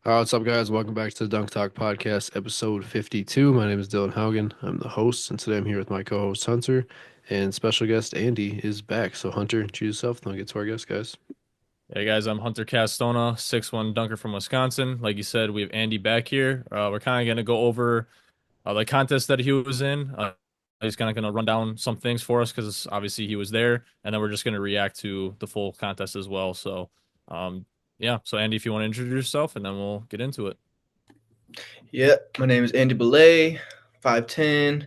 What's up, guys? Welcome back to the Dunk Talk Podcast, episode 52. My name is Dylan Haugen. I'm the host, and today I'm here with my co-host Hunter, and special guest Andy is back. So, Hunter, introduce yourself, then we'll get to our guest, guys. Hey guys, I'm Hunter Castona, 6'1" dunker from Wisconsin. Like you said, we have Andy back here. We're kind of going to go over the contest that he was in. He's kind of going to run down some things for us because obviously he was there, and then we're just going to react to the full contest as well. Um, yeah. So Andy, if you want to introduce yourself, and then we'll get into it. Yeah, my name is Andy Behle, 5'10",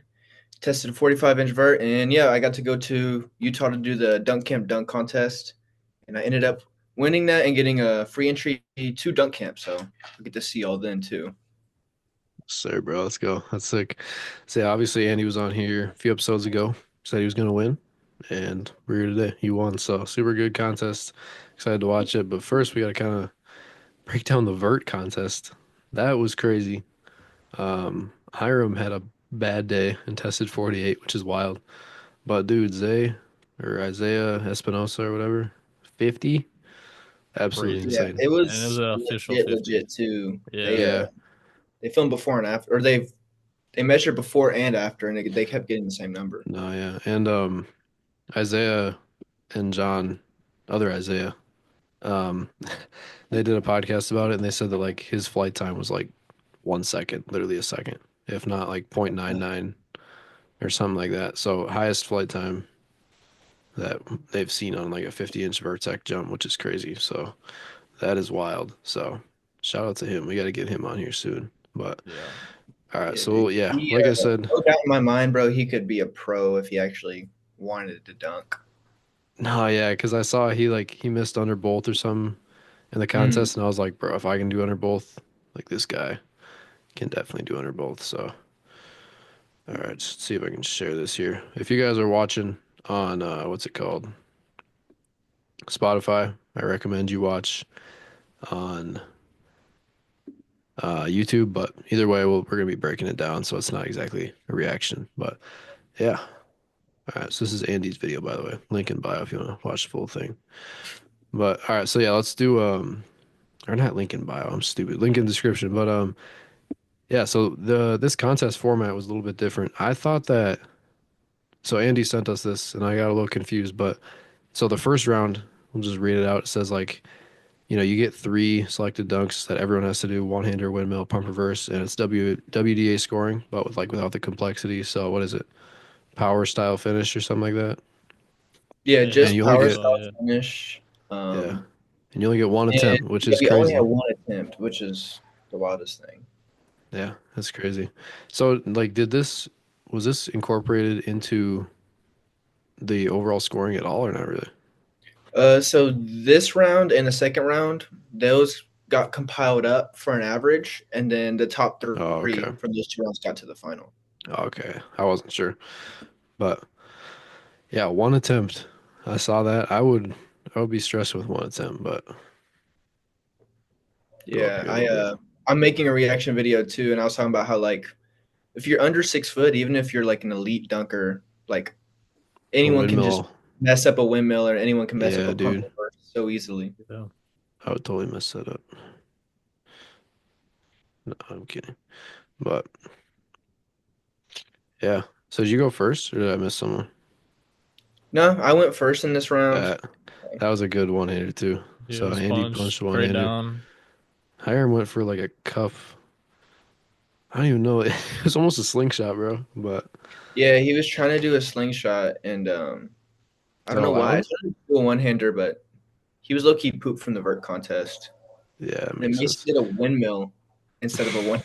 tested a 45-inch vert, and yeah, I got to go to Utah to do the Dunk Camp Dunk Contest, and I ended up winning that and getting a free entry to Dunk Camp, so I get to see all then too. Sir, bro, let's go. That's sick. So, yeah, obviously, Andy was on here a few episodes ago, said he was going to win, and we're here today. He won, so super good contest. Excited to watch it. But first, we got to kind of break down the vert contest. That was crazy. Hiram had a bad day and tested 48, which is wild. But dude, Zay or Isaiah Espinosa or whatever, 50, absolutely Crazy, Yeah, insane. it and it was was an official legit 50. too. Yeah, Yeah, They filmed before and after, or they measured before and after, and they kept getting the same number. no, yeah, and Isaiah and John, other Isaiah, um, they did a podcast about it and they said that like his flight time was like 1 second, literally a second, if not like 0.99 or something like that. So highest flight time that they've seen on like a 50-inch Vertec jump, which is crazy. So that is wild. So shout out to him. We got to get him on here soon. But yeah. all right, Yeah, so dude. yeah, like I said, No doubt in my mind, bro, he could be a pro if he actually wanted to dunk. no, yeah, because I saw he missed under both or something in the Mm. contest, and I was like, bro, if I can do under both, like this guy can definitely do under both. So all right, let's see if I can share this here. If you guys are watching on what's it called? Spotify, I recommend you watch on YouTube, but either way, we're gonna be breaking it down, so it's not exactly a reaction. But yeah, all right. So this is Andy's video, by the way. Link in bio if you want to watch the full thing. But all right, so yeah, let's do or not link in bio. I'm stupid. Link in description. But yeah. So this contest format was a little bit different. I thought that. So Andy sent us this, and I got a little confused. But so the first round, we'll just read it out. It says like you get three selected dunks that everyone has to do: one-hander, windmill, pump reverse, and it's WDA scoring, but with like without the complexity. So what is it? Power style finish or something like that. Yeah, I And just you only think power get so. style Yeah. finish. yeah, Um, and you only get one and attempt, which yeah, is we only had crazy. one attempt, which is the wildest thing. Yeah, that's crazy. So like, was this incorporated into the overall scoring at all or not really? So this round and the second round, those got compiled up for an average, and then the top Oh, three okay. from those two rounds got to the final. Oh, okay. I wasn't sure, but yeah, one attempt. I saw that. I would be stressed with one attempt, but go up Yeah, here a little bit. I'm making a reaction video too, and I was talking about how like if you're under 6 foot, even if you're like an elite dunker, like A anyone can just windmill. mess up a windmill or anyone can mess up Yeah, a pump dude. reverse so easily. Yeah. I would totally mess that up. No, I'm kidding. But yeah. So did you go first or did I miss someone? No, I went first in this round. That that was a good one-hander too. Yeah, it So was Andy punched punched straight one-hander. down. Hiram went for like a cuff. I don't even know. It was almost a slingshot, bro. But Yeah, he was trying to do a slingshot, and I is don't that know why. I allowed? tried to do a one hander, but he was low key pooped from the vert contest. Yeah, that And then makes Mason sense. did a windmill instead of a one.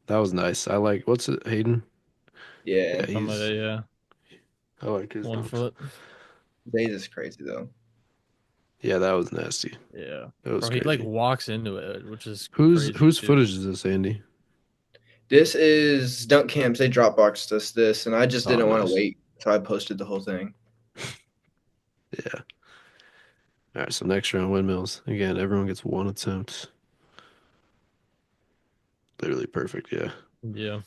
That was nice. I like what's it, Hayden? Yeah, Yeah, he's Yeah, I like his one dunks. foot. Days is crazy though. Yeah, that was nasty. Yeah, That was bro, he like crazy. walks into it, which is Whose crazy whose too. footage is this, Andy? This is Dunk Camps. They Dropboxed us this, and I just Oh, didn't want to nice. wait, so I posted the whole thing. Yeah. All right, so next round windmills. Again, everyone gets one attempt. Literally perfect. Yeah. Yeah.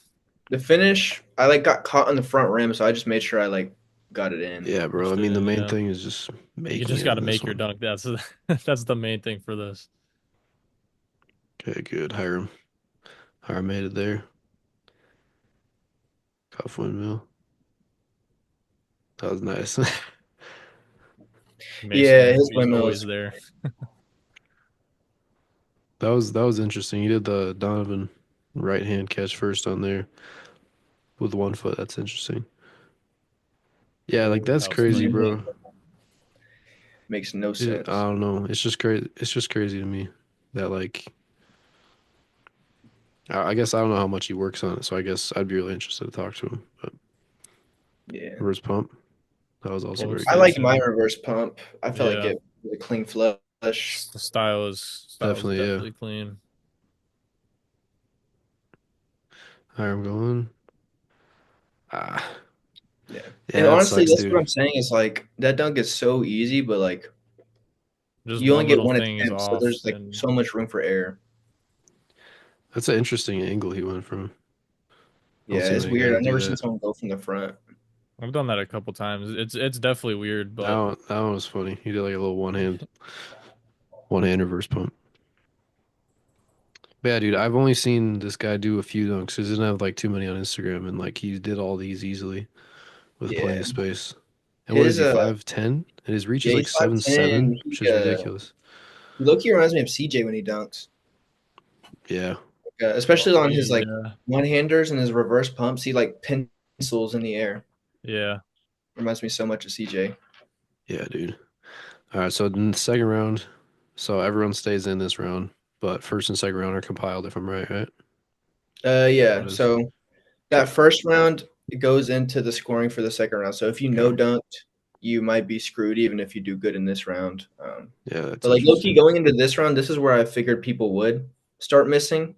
The finish, I like got caught on the front rim, so I just made sure I like got it in. Yeah, bro. I Pushed it mean, the in, main yeah. thing is just You making just it got to in this make your one. dunk. That's that's the main thing for this. Okay, good. Hiram. Hiram made it there. Cuff windmill. That was nice. Yeah, Mason, his he's always windmills. there. That was interesting. You did the Donovan right hand catch first on there with 1 foot. That's interesting. Yeah, like that's That was crazy, funny. bro. Makes no I sense. don't know. It's just crazy. It's just crazy to me that like I guess I don't know how much he works on it, so I guess I'd be really interested to talk to him. But Yeah. reverse pump, that was also Well, we'll very I stay good. like my tuned. reverse pump. I felt like Yeah, it was a clean flush. the style is Definitely, yeah. definitely clean. All right, I'm going. Ah, Yeah. And yeah, that honestly, sucks, that's what dude. I'm saying is like that dunk is so easy, but like Just you only one get little one thing is attempt, so off, there's like and so much room for error. That's an interesting angle he went from. I don't Yeah, see it's many weird. guys I've do never seen that. someone go from the front. I've done that a couple times. It's definitely weird, but That one was funny. He did like a little one hand reverse pump. But yeah, dude, I've only seen this guy do a few dunks. He doesn't have like too many on Instagram, and like he did all these easily with plenty Yeah. of space. And what is His he, 5'10"? And his reach is yeah, like he's 7'7", 5'10". which is ridiculous. He low key reminds me of CJ when he dunks. Yeah, Especially on his like yeah, one handers and his reverse pumps. He like pencils in the air. yeah. Reminds me so much of CJ. yeah, dude. All right, so in the second round, so everyone stays in this round, but first and second round are compiled if I'm right, right? Is that what Yeah. it is? So that Okay. first round it goes into the scoring for the second round. So if you no Yeah. dunked, you might be screwed even if you do good in this round. Yeah, that's But like low key interesting. going into this round, this is where I figured people would start missing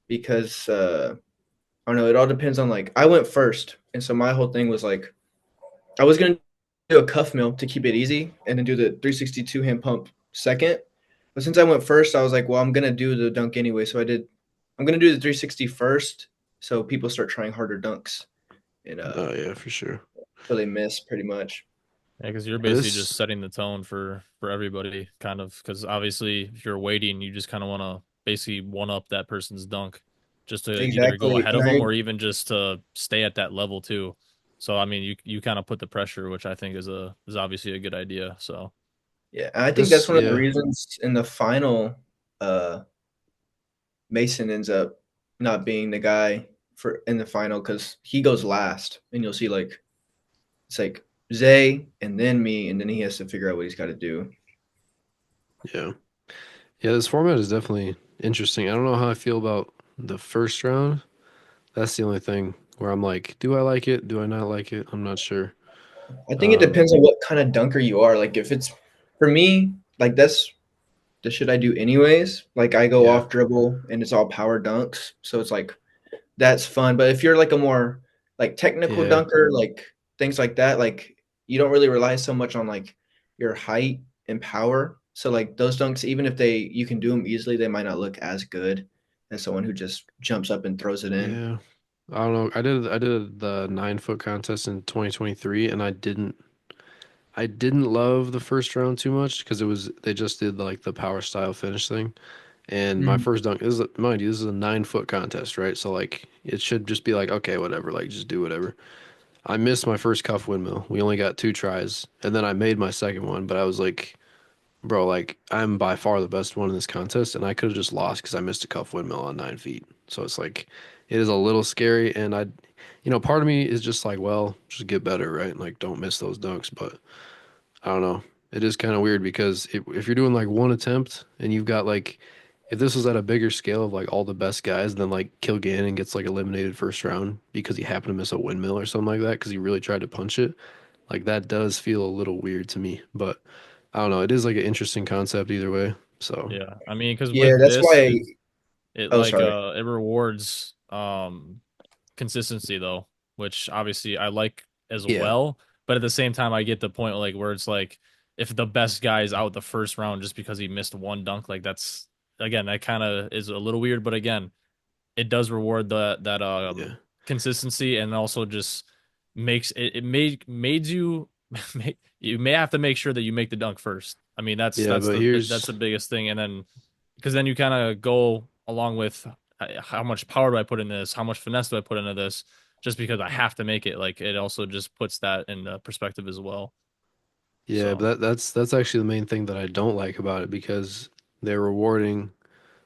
because I don't know. It all depends on like I went first, and so my whole thing was like I was gonna do a cuff mill to keep it easy, and then do the 362 hand pump second. But since I went first, I was like, well, I'm gonna do the dunk anyway. So I did. I'm gonna do the 360 first, so people start trying harder dunks, and Oh yeah, for sure. so they miss pretty much. Yeah, because you're Yeah, basically this, just setting the tone for everybody, kind of. Because obviously, if you're waiting, you just kind of want to basically one up that person's dunk, just to either go Exactly, ahead and of them I or even just to stay at that level too. So I mean, you kind of put the pressure, which I think is obviously a good idea. So yeah, I think that's this, one of the yeah, reasons in the final, uh, Mason ends up not being the guy for in the final because he goes last, and you'll see like it's like Zay and then me, and then he has to figure out what he's got to do. yeah, yeah. This format is definitely interesting. I don't know how I feel about the first round. That's the only thing where I'm like, do I like it? Do I not like it? I'm not sure. I think it Um, depends on what kind of dunker you are. Like if it's for me, like that's the shit I do anyways. Like I go yeah, off dribble and it's all power dunks, so it's like that's fun. But if you're like a more like technical yeah, dunker, like things like that, like you don't really rely so much on like your height and power. So like those dunks, even if they you can do them easily, they might not look as good as someone who just jumps up and throws it in. yeah. I don't know. I did the 9 foot contest in 2023, and I didn't love the first round too much because they just did like the power style finish thing. And my Mhm. first dunk mind you, this is a 9 foot contest, right? So like it should just be like, okay, whatever, like just do whatever. I missed my first cuff windmill. We only got 2 tries, and then I made my second one, but I was like, bro, like I'm by far the best one in this contest, and I could have just lost because I missed a cuff windmill on 9 feet. So it's like it is a little scary, and part of me is just like, well, just get better, right? Like don't miss those dunks, but I don't know. It is kind of weird because if you're doing like one attempt and you've got like, if this was at a bigger scale of like all the best guys, then like Kilgannon gets like eliminated first round because he happened to miss a windmill or something like that because he really tried to punch it. Like that does feel a little weird to me, but I don't know. It is like an interesting concept either way. So yeah, I mean, because Yeah, with that's this, why. it Oh, like sorry. it rewards consistency though, which obviously I like as yeah, well. But at the same time, I get the point like where it's like if the best guy is out the first round just because he missed one dunk, like that's again that kind of is a little weird. But again, it does reward that yeah, consistency and also just makes it made you you may have to make sure that you make the dunk first. I mean yeah. But that's here's the biggest thing, and then because then you kind of go along with how much power do I put in this? How much finesse do I put into this? Just because I have to make it, like it also just puts that in perspective as well. Yeah, So but that's actually the main thing that I don't like about it because they're rewarding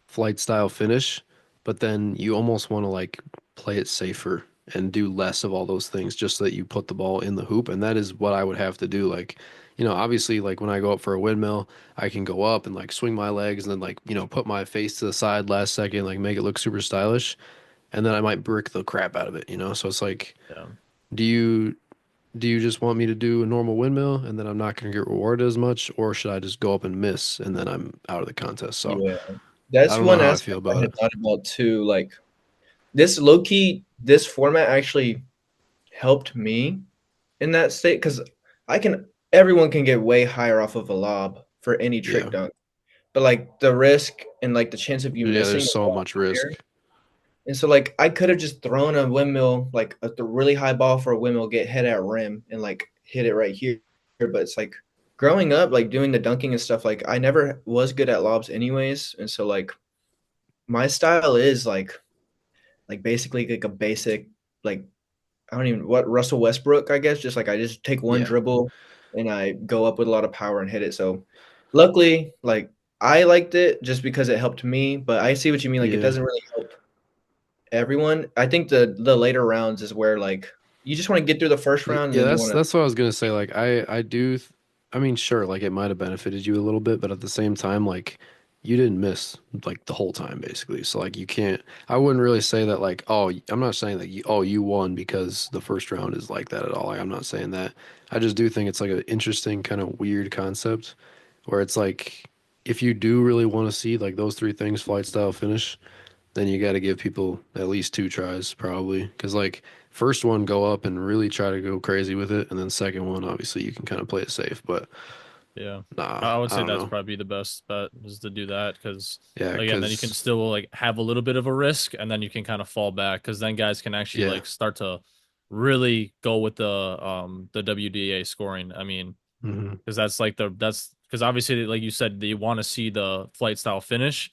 flight style finish, but then you almost want to like play it safer and do less of all those things just so that you put the ball in the hoop. And that is what I would have to do. Like, obviously, like when I go up for a windmill, I can go up and like swing my legs and then like, put my face to the side last second, like make it look super stylish. And then I might brick the crap out of it. So it's like, yeah, do you do you just want me to do a normal windmill and then I'm not going to get rewarded as much, or should I just go up and miss and then I'm out of the contest? So Yeah, I that's don't know one how I aspect feel I about had it. thought about too. Like this low key, this format actually helped me in that state because everyone can get way higher off of a lob for any trick Yeah. dunk, but like the risk and like the chance of you Yeah, there's missing is so a lot much higher. risk. And so like I could have just thrown a windmill, like the really high ball for a windmill, get hit at rim and like hit it right here. But it's like growing up, like doing the dunking and stuff, like I never was good at lobs anyways. And so like my style is like basically like a basic like I don't even what Russell Westbrook, I guess. Just like I just take one Yeah. dribble and I go up with a lot of power and hit it. So luckily, like I liked it just because it helped me, but I see what you mean. Like it Yeah. doesn't really help everyone. I think the later rounds is where like you just want to get through the first round and Yeah, then you that's want to that's what I was gonna say. Like I do I mean sure, like it might have benefited you a little bit, but at the same time, like you didn't miss like the whole time basically. So like you can't I wouldn't really say that like, oh, I'm not saying that you won because the first round is like that at all. Like I'm not saying that. I just do think it's like an interesting kind of weird concept where it's like if you do really want to see like those three things, flight style finish, then you got to give people at least two tries probably because like first one go up and really try to go crazy with it and then second one obviously you can kind of play it safe but yeah. nah I would I say don't that's know. probably the best bet is to do that because Yeah, again, then you can because still like have a little bit of a risk and then you can kind of fall back because then guys can actually yeah. like start to really go with the WDA scoring. I mean, Hmm. because that's because obviously like you said you want to see the flight style finish,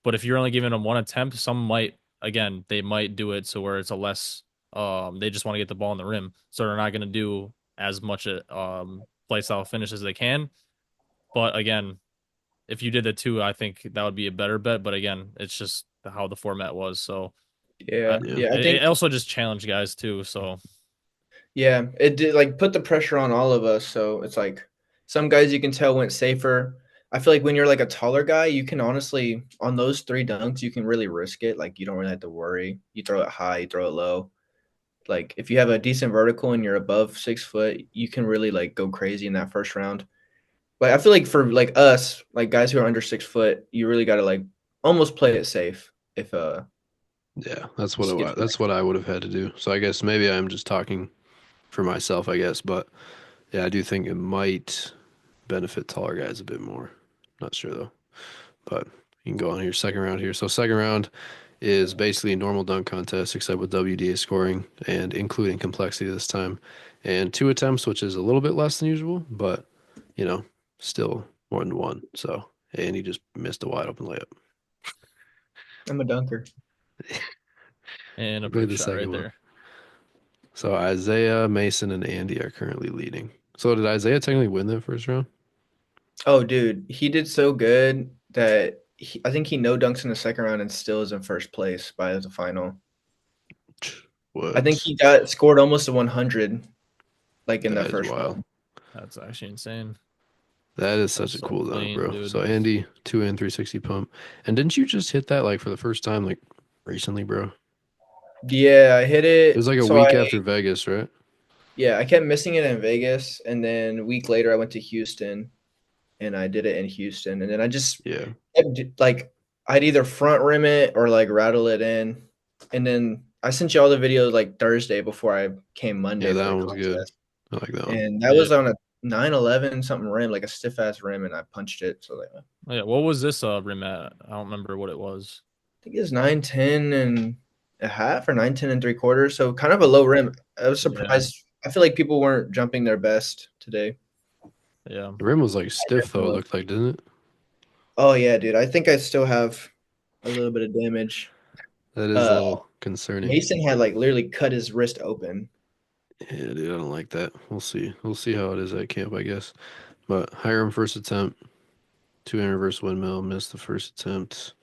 but if you're only giving them one attempt, some might again they might do it so where it's a less they just want to get the ball in the rim, so they're not going to do as much flight style finish as they can. But again, if you did the two, I think that would be a better bet. But again, it's just how the format was. So yeah, Yeah. yeah. I it think also just challenged guys too. So yeah, it did like put the pressure on all of us. So it's like some guys you can tell went safer. I feel like when you're like a taller guy, you can honestly on those three dunks, you can really risk it. Like you don't really have to worry. You throw it high, you throw it low. Like if you have a decent vertical and you're above 6 foot, you can really like go crazy in that first round. But I feel like for like us, like guys who are under 6 foot, you really got to like almost play it safe. If Yeah, that's what just get to the that's next. what I would have had to do. So I guess maybe I'm just talking for myself, I guess, but yeah, I do think it might benefit taller guys a bit more. Not sure though. But you can go on here, second round here. So second round is basically a normal dunk contest except with WDA scoring and including complexity this time. And two attempts, which is a little bit less than usual, but you know, still more than one. So and he just missed a wide open layup. I'm a dunker. and a Look at brick the shot right second one. there. So Isaiah, Mason, and Andy are currently leading. So did Isaiah technically win that first round? Oh, dude, he did so good that I think he no dunks in the second round and still is in first place by the final. I think What? he got scored almost a 100 like in that That is first wild. round. That's actually insane. That is such That's a so cool dunk, clean, bro. dude. So Andy, two and 360 pump. And didn't you just hit that like for the first time like recently, bro? Yeah, I hit It was it. like a So week after Vegas, right? I kept missing it in Vegas, and then a week later I went to Houston and I did it in Houston, and then I just Yeah. like I'd either front rim it or like rattle it in, and then I sent you all the videos like Thursday before I came Yeah, Monday for that the one was good. contest, I like that one. and that Yeah. was on a 911 something rim, like a stiff ass rim, and I punched it. So like I Oh, yeah. What was this rim at? I don't remember what it was. think it was 910 and a half or 910 and three quarters, so kind of a low rim. I was Yeah. surprised. I feel like people weren't jumping their best today. Yeah. The rim was like I stiff though, definitely it was. looked like, didn't it? Oh yeah, dude. I think I still have a little bit of damage. That is a Uh, little concerning. Mason had like literally cut his wrist open. Yeah, dude, I don't like that. We'll see. We'll see how it is at camp, I guess. But Hiram first attempt, 200 reverse windmill, missed the first attempt.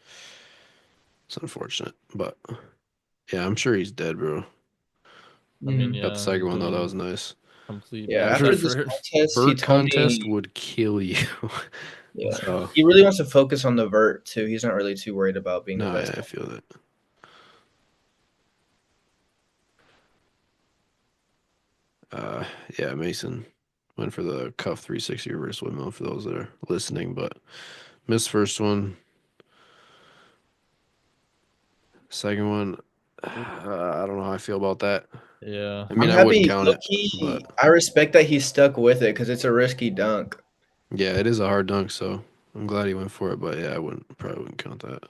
It's unfortunate, but yeah, I'm sure he's dead, bro. I mean, Mm. Got the yeah, he's second one though. That doing was nice. complete Yeah, I'm bad sure after this effort. contest, he vert told contest me, would kill you. yeah, So, he really wants to focus on the vert too. He's not really too worried about being the no, yeah, best. I feel that. Uh, yeah, Mason went for the cuff 360 reverse windmill for those that are listening, but missed first one. Second one, I don't know how I feel about that. Yeah, I I'm mean, I wouldn't happy, count low it, but key. I respect that he stuck with it because it's a risky dunk. yeah, it is a hard dunk, so I'm glad he went for it. But yeah, I wouldn't probably wouldn't count that.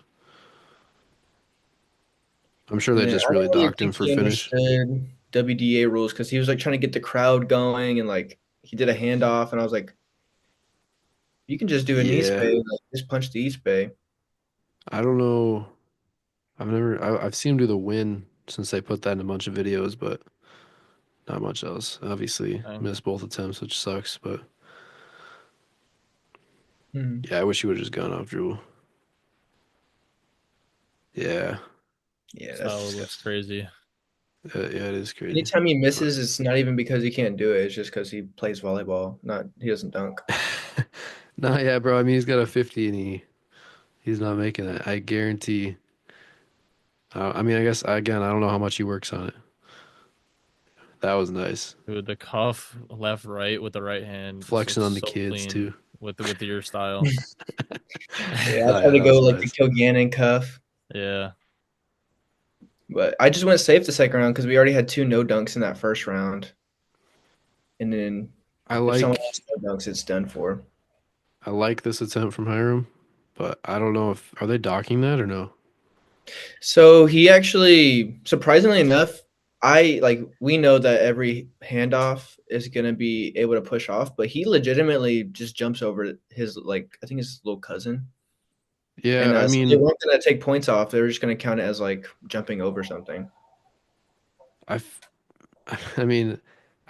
I'm sure And they I just really don't really docked him think for he finish. understood WDA rules because he was like trying to get the crowd going and like he did a handoff and I was like, you can just do an East Yeah, Bay, like just punch the East Bay. I don't know. I've seen him do the win since they put that in a bunch of videos, but not much else. Obviously, dang. missed both attempts, which sucks. But Hmm. yeah, I wish he would have just gone off dribble. Yeah, Yeah, that's Style looks disgusting. crazy. yeah, it is crazy. Anytime he But misses, it's not even because he can't do it. It's just because he plays volleyball. Not he doesn't dunk. nah, yeah, bro. I mean, he's got a 50 and he's not making it. I guarantee. I mean, I guess again, I don't know how much he works on it. That was nice. Dude, the cuff left, right with the right hand just Flexing looks on the so kids clean too. with your style. Yeah, I Oh tried yeah, to that go was like the nice. Kilgannon cuff, Yeah, but I just went safe the second round because we already had two no dunks in that first round, and then I if someone else like no dunks, it's done for. I like this attempt from Hiram, but I don't know if are they docking that or no. So he actually, surprisingly enough, I like we know that every handoff is gonna be able to push off, but he legitimately just jumps over his like I think his little cousin, Yeah, and I so they mean, weren't gonna take points off. They were just gonna count it as like jumping over something. I I mean,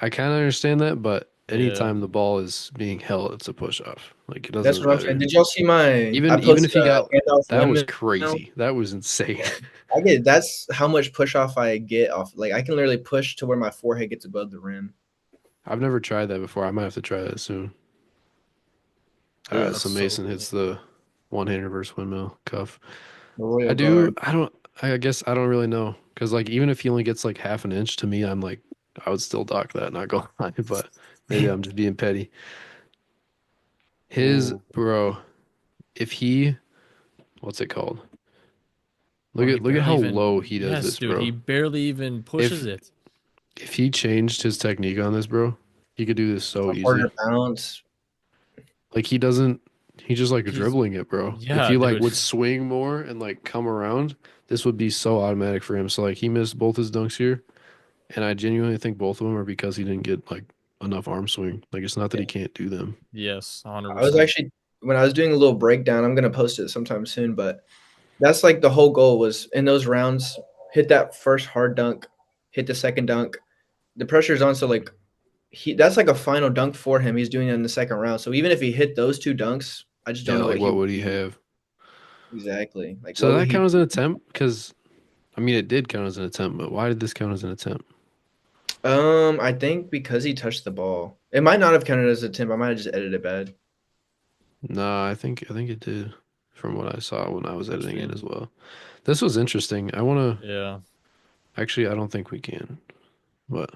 I kind of understand that, but yeah. anytime the ball is being held, it's a push off. Like it That's doesn't what I'm saying. matter. Did y'all see my? I Even posted if he got a handoff that was windmill. crazy. That was insane. Yeah, I get that's how much push off I get off. Like I can literally push to where my forehead gets above the rim. I've never tried that before. I might have to try that soon. All right, Yeah, That's so so Mason hits cool. the one-hand reverse windmill cuff. the I royal do. guard. I don't. I guess I don't really know because like even if he only gets like half an inch, to me, I'm like I would still dock that. Not gonna lie, but maybe I'm just being petty. His Ooh, bro, if he, what's it called? bro, he Look at barely how even. low he does Yes, this, dude, he bro. barely even pushes If it. if he changed his technique on this, bro, he could do this so A harder easy. bounce. Like he doesn't. He just like He's dribbling it, bro. If yeah, he like dude. would swing more and like come around, this would be so automatic for him. So like he missed both his dunks here. And I genuinely think both of them are because he didn't get like enough arm swing. Like it's not that Yeah. he can't do them. Yes, I was 100%. actually when I was doing a little breakdown. I'm gonna post it sometime soon, but that's like the whole goal was in those rounds. Hit that first hard dunk, hit the second dunk. The pressure's on, so like that's like a final dunk for him. He's doing it in the second round. So even if he hit those two dunks, I just don't Yeah, know like what he what would would he do have? exactly. Like So what would that he count as an do? attempt? Because I mean it did count as an attempt, but why did this count as an attempt? I think because he touched the ball. It might not have counted as a tip. I might have just edited it bad. Nah, I think it did from what I saw when I was editing it as Interesting. well. This was interesting. I wanna Yeah. actually I don't think we can. But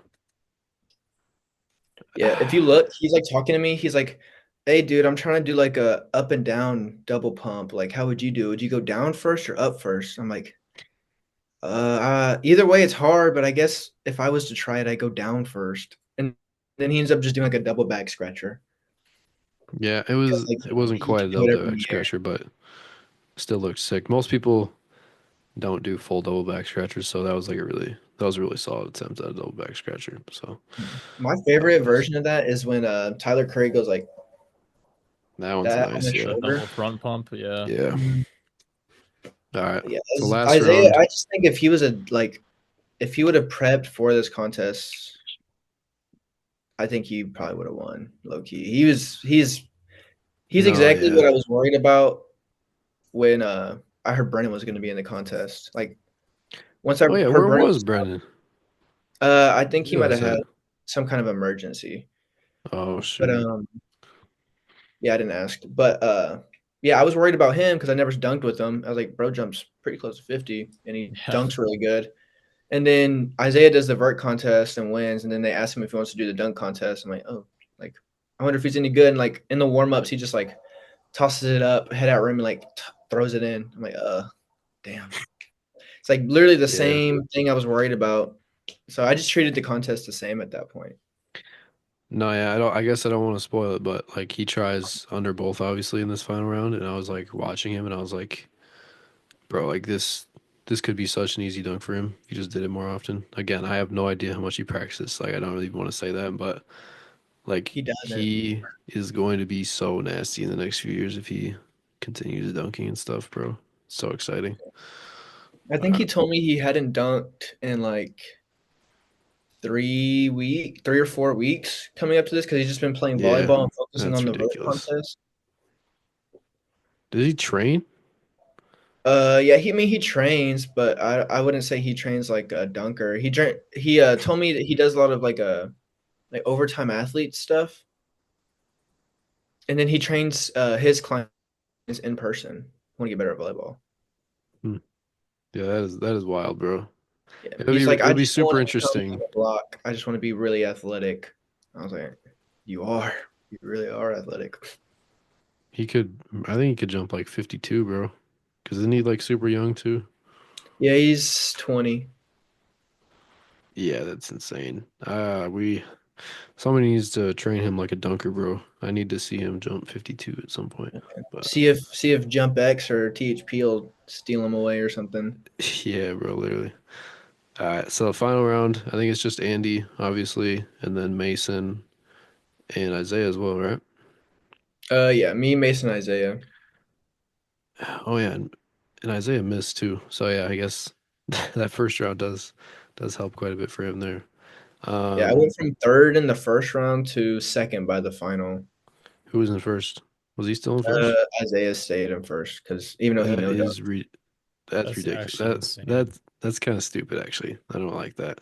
Yeah, if you look, he's like talking to me. He's like, "Hey, dude, I'm trying to do like a up and down double pump. Like, how would you do? Would you go down first or up first?" I'm like, either way, it's hard, but I guess if I was to try it, I go down first." And then he ends up just doing like a double back scratcher yeah, because like it wasn't he quite can a do double whatever in back the air. scratcher, but still looks sick. Most people don't do full double back scratchers, so that was a really solid attempt at a double back scratcher. So My that was favorite nice. version of that is when Tyler Curry goes like That one's that on nice. the Yeah. The shoulder. double front pump. Yeah. Yeah. Mhm. All right. Yeah, So last Isaiah. round. I just think if he was if he would have prepped for this contest, I think he probably would have won. Low key, he's No, exactly what yeah. I was worried about when I heard Brennan was going to be in the contest. Like once I Oh yeah, heard where Brennan was was, Brennan? I think he You might guys have had said. some kind of emergency. Oh But shoot. yeah, I didn't ask. But yeah, I was worried about him because I never dunked with him. I was like, bro jumps pretty close to 50, and he Yeah. dunks really good. And then Isaiah does the vert contest and wins. And then they ask him if he wants to do the dunk contest. I'm like, oh, like I wonder if he's any good. And like in the warm ups, he just like tosses it up, head out rim, and like throws it in. I'm like, damn. It's like literally the Yeah. same thing I was worried about. So I just treated the contest the same at that point. No, yeah, I don't I guess I don't want to spoil it, but like he tries under both obviously in this final round and I was like watching him and I was like, bro, like this could be such an easy dunk for him. He just did it more often. Again, I have no idea how much he practiced. Like I don't really want to say that, but like He doesn't. he is going to be so nasty in the next few years if he continues dunking and stuff, bro. So exciting. I think he told me he hadn't dunked in like 3 or 4 weeks coming up to this because he's just been playing Yeah, volleyball and focusing that's on the vert ridiculous. contest. Did he train? Yeah, he trains, but I wouldn't say he trains like a dunker. He told me that he does a lot of like overtime athlete stuff, and then he trains his clients in person. Want to get better at volleyball. Hmm. Yeah, that is wild, bro. Yeah, It'll be he's like, I it'll be just don't super want to become interesting. like a block. I just want to be really athletic. I was like, you are, you really are athletic. He could, I think he could jump like 52, bro. Because isn't he like super young too? Yeah, he's 20. Yeah, that's insane. Somebody needs to train him like a dunker, bro. I need to see him jump 52 at some point. But See if Jump X or THP will steal him away or something. yeah, bro, literally. All right, so final round, I think it's just Andy, obviously, and then Mason and Isaiah as well, right? Yeah, me, Mason, Isaiah. Oh yeah, and Isaiah missed too. So yeah, I guess that first round does help quite a bit for him there. Yeah, I Um, went from third in the first round to second by the final. who was in first? Was he still in first? Isaiah stayed in first because even though he That no dunked. is that's That's ridiculous. actually insane. That's kind of stupid actually. I don't like that.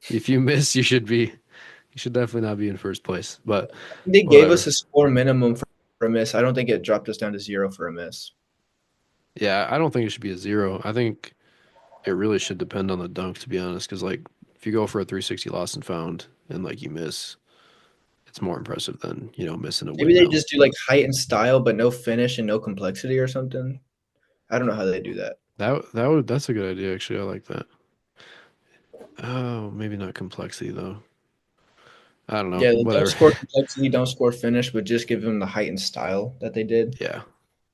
If you miss, you should definitely not be in first place. But They gave us whatever. a score minimum for a miss. I don't think it dropped us down to 0 for a miss. Yeah, I don't think it should be a zero. I think it really should depend on the dunk to be honest. Because like if you go for a 360 lost and found and like you miss, it's more impressive than missing a Maybe they windmill. just do like height and style, but no finish and no complexity or something. I don't know how they do that. That's a good idea actually. I like that. Oh, maybe not complexity though. I don't know. Yeah, don't Whatever. score complexity, don't score finish, but just give them the height and style that they did. Yeah,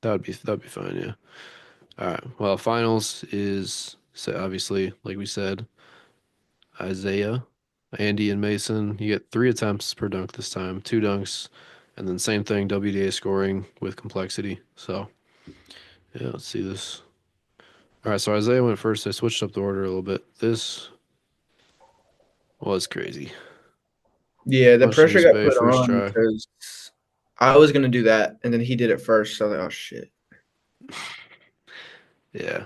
that'd be fine. Yeah. All right. Well, finals is so obviously, like we said, Isaiah, Andy, and Mason. You get 3 attempts per dunk this time, 2 dunks, and then same thing, WDA scoring with complexity. So yeah, let's see this. All right, so Isaiah went first. I switched up the order a little bit. This was crazy. Yeah, the Punch in pressure his got bay put first on try. because I was gonna do that, and then he did it first. So I was like, oh shit. Yeah,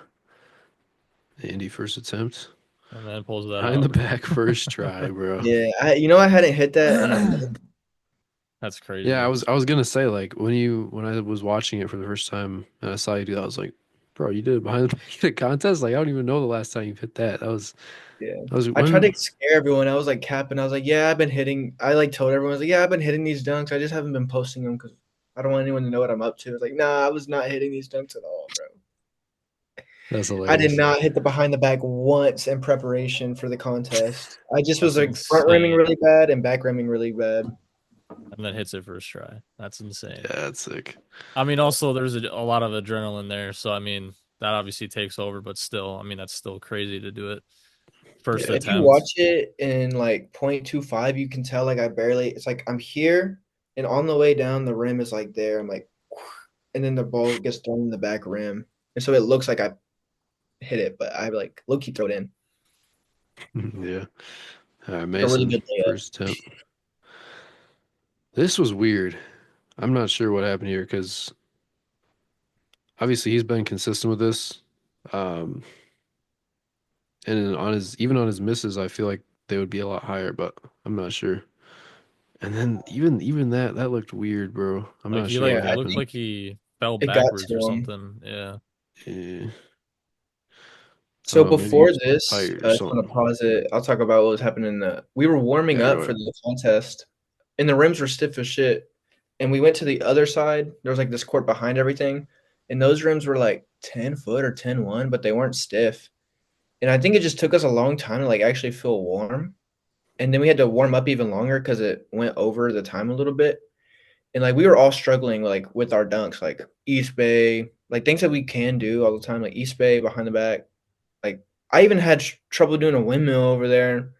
Andy first attempt. And then pulls that Behind the out. back first try, bro. Yeah, I hadn't hit that in a minute. That's Yeah, I crazy. was I was gonna say like when I was watching it for the first time and I saw you do that, I was like, bro, you did it behind the back of the contest? Like I don't even know the last time you hit that. Yeah. That was I tried to when scare everyone. I was like capping. I was like, yeah, I've been hitting. I like told everyone, I was like, yeah, I've been hitting these dunks. I just haven't been posting them because I don't want anyone to know what I'm up to. I was like, nah, I was not hitting these dunks at all, bro. that's I did hilarious. not hit the behind the back once in preparation for the contest. I just was That's like front rimming insane. really bad and back rimming really bad. And then hits it first try. That's insane. Yeah, that's sick. I mean, also there's a lot of adrenaline there, so I mean that obviously takes over, but still, I mean that's still crazy to do it Yeah, first if you attempt. watch it in like 0.25, you can tell like I barely. It's like I'm here, and on the way down, the rim is like there. I'm like, and then the ball gets thrown in the back rim, and so it looks like I hit it, but I like low key throw it in. Yeah. All right, A really Mason, good layup. first attempt. This was weird. I'm not sure what happened here because obviously he's been consistent with this. Um, and on his even on his misses, I feel like they would be a lot higher, but I'm not sure. And then even that looked weird, bro. I'm Like not he sure like what Yeah, I it looked happened. think like he fell it got backwards or to him. something. Yeah. Eh, I don't So know, maybe he before was this, tight or I just want something. to pause it. I'll talk about what was happening in the. We were warming Yeah, go up for ahead. the contest, and the rims were stiff as shit. And we went to the other side. There was like this court behind everything, and those rims were like 10 foot or 10-1, but they weren't stiff. And I think it just took us a long time to like actually feel warm. And then we had to warm up even longer because it went over the time a little bit. And like we were all struggling like with our dunks, like East Bay, like things that we can do all the time, like East Bay behind the back. Like I even had trouble doing a windmill over there.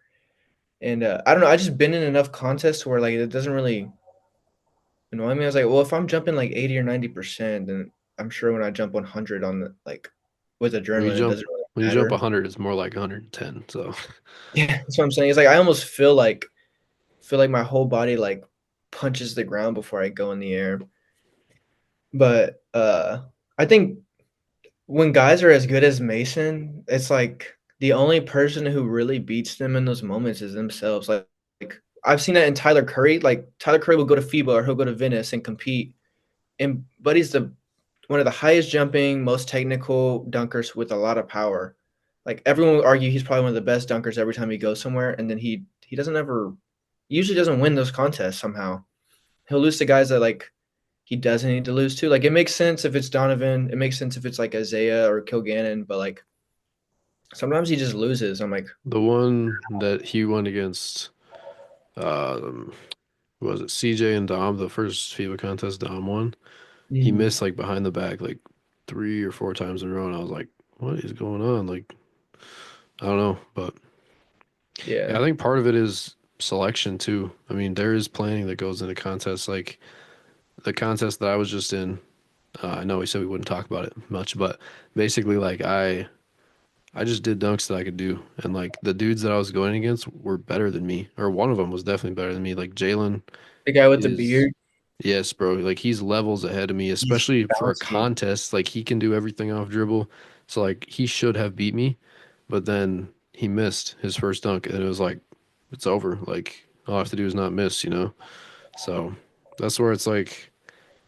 And I don't know, I just been in enough contests where like it doesn't really annoy me. I was like, well, if I'm jumping like 80 or 90%, then I'm sure when I jump 100 on the like with When you adrenaline, it jump doesn't really when you jump matter. 100, it's more like 110. So Yeah, that's what I'm saying. It's like I almost feel like my whole body like punches the ground before I go in the air. But I think when guys are as good as Mason, it's like the only person who really beats them in those moments is themselves. Like I've seen that in Tyler Curry. Like Tyler Curry will go to FIBA or he'll go to Venice and compete, and but he's the one of the highest jumping, most technical dunkers with a lot of power. Like everyone would argue he's probably one of the best dunkers every time he goes somewhere, and then he doesn't ever usually doesn't win those contests somehow. He'll lose to guys that like he doesn't need to lose to. Like it makes sense if it's Donovan, it makes sense if it's like Isaiah or Kilgannon, but like sometimes he just loses. I'm like, the one that he went against, um, what was it CJ and Dom, the first FIBA contest Dom won. He mm, missed like behind the back like 3 or 4 times in a row, and I was like, what is going on? Like, I don't know, but yeah, yeah, I think part of it is selection too. I mean, there is planning that goes into contests. Like the contest that I was just in, I know we said we wouldn't talk about it much, but basically, like I just did dunks that I could do, and like the dudes that I was going against were better than me, or one of them was definitely better than me. Like Jalen the guy with the is, beard, yes, bro. Like he's levels ahead of me, he's especially for a bouncy. contest. Like he can do everything off dribble, so like he should have beat me, but then he missed his first dunk, and it was like it's over. Like all I have to do is not miss, you know. So that's where it's like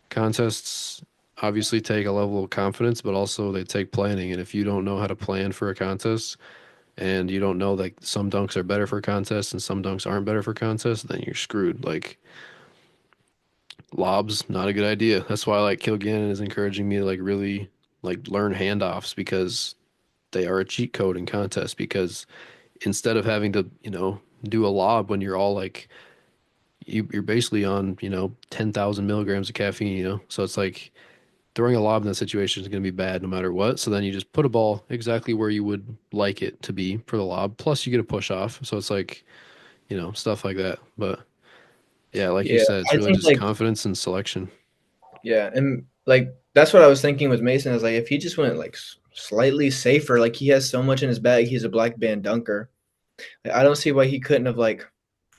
contests obviously take a level of confidence, but also they take planning. And if you don't know how to plan for a contest and you don't know that some dunks are better for contests and some dunks aren't better for contests, then you're screwed. Like lobs, not a good idea. That's why like Kilgannon is encouraging me to like really like learn handoffs because they are a cheat code in contests because instead of having to, do a lob when you're all like you're basically on, 10,000 milligrams of caffeine, So it's like throwing a lob in that situation is going to be bad no matter what. So then you just put a ball exactly where you would like it to be for the lob. Plus you get a push off. So it's like, stuff like that. But yeah, like you Yeah, said, it's I really think just like confidence and selection. yeah, and like that's what I was thinking with Mason. Is like if he just went like slightly safer, like he has so much in his bag, he's a black band dunker. Like, I don't see why he couldn't have like